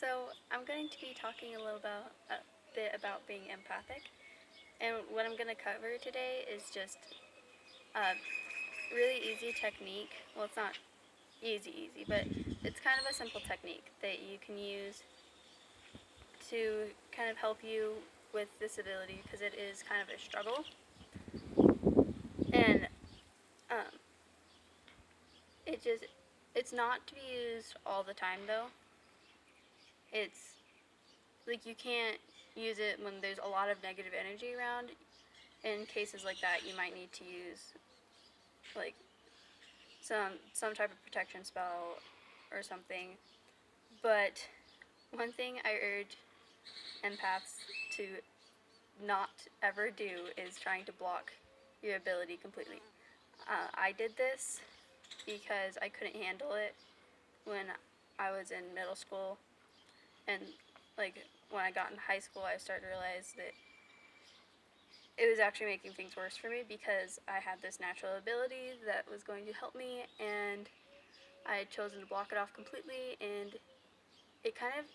So I'm going to be talking a bit about being empathic, and what I'm going to cover today is just a really easy technique. Well, it's not easy, but it's kind of a simple technique that you can use to kind of help you with this ability because it is kind of a struggle. And um, it just it's not to be used all the time though. It's like you can't use it when there's a lot of negative energy around. In cases like that, you might need to use like some type of protection spell or something. But one thing I urge empaths to not ever do is trying to block your ability completely. I did this because I couldn't handle it when I was in middle school, and like when I got in high school, I started to realize that it was actually making things worse for me because I had this natural ability that was going to help me, and I had chosen to block it off completely, and it kind of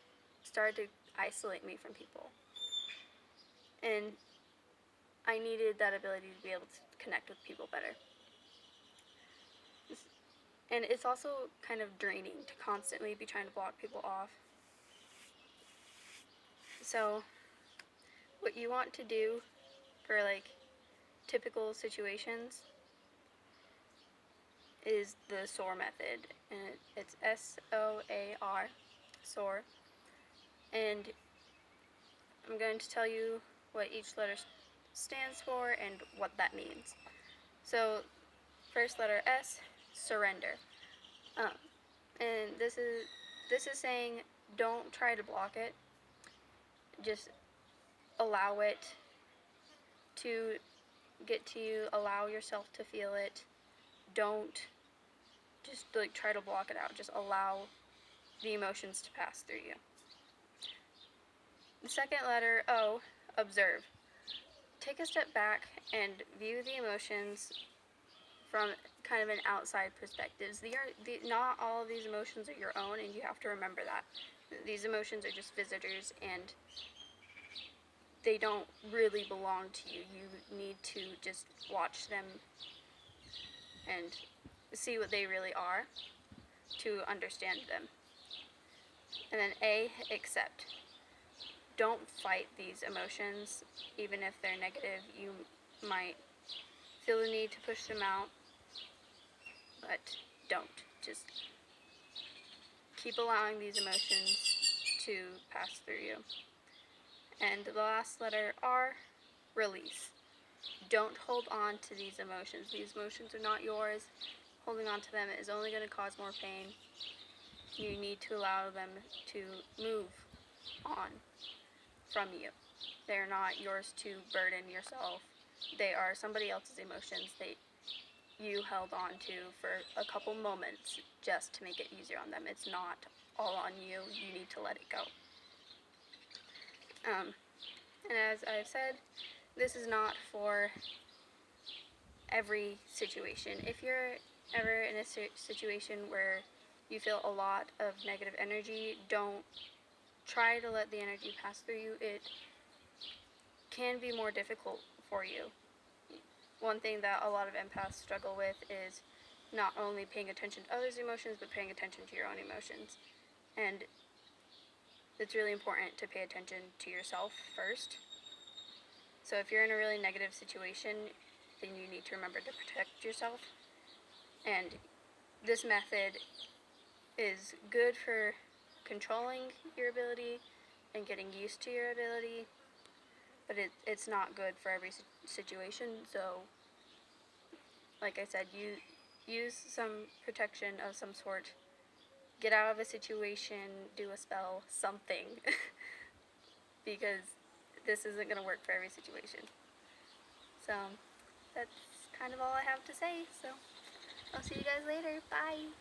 started to isolate me from people. And I needed that ability to be able to connect with people better. And it's also kind of draining to constantly be trying to block people off. So what you want to do for like typical situations is the Soar method, and it's SOAR, Soar. And I'm going to tell you what each letter stands for and what that means. So, first letter S, surrender. And this is saying don't try to block it. Just allow it to get to you. Allow yourself to feel it. Don't just like try to block it out. Just allow the emotions to pass through you. The second letter O, observe. Take a step back and view the emotions from kind of an outside perspective. Not all of these emotions are your own, and you have to remember that. These emotions are just visitors, and they don't really belong to you. You need to just watch them and see what they really are to understand them. And then A, accept. Don't fight these emotions, even if they're negative. You might feel the need to push them out, but don't. Just keep allowing these emotions to pass through you. And the last letter R, release. Don't hold on to these emotions. These emotions are not yours. Holding on to them is only going to cause more pain. You need to allow them to move on from you. They're not yours to burden yourself. They are somebody else's emotions that you held on to for a couple moments just to make it easier on them. It's not all on you. You need to let it go. And as I've said, this is not for every situation. If you're ever in a situation where you feel a lot of negative energy, don't try to let the energy pass through you. It can be more difficult for you. One thing that a lot of empaths struggle with is not only paying attention to others' emotions, but paying attention to your own emotions. And it's really important to pay attention to yourself first. So if you're in a really negative situation, then you need to remember to protect yourself. And this method is good for controlling your ability and getting used to your ability, but it's not good for every situation. So like I said, you use some protection of some sort, get out of a situation, do a spell, something, because this isn't going to work for every situation. So that's kind of all I have to say, so I'll see you guys later. Bye!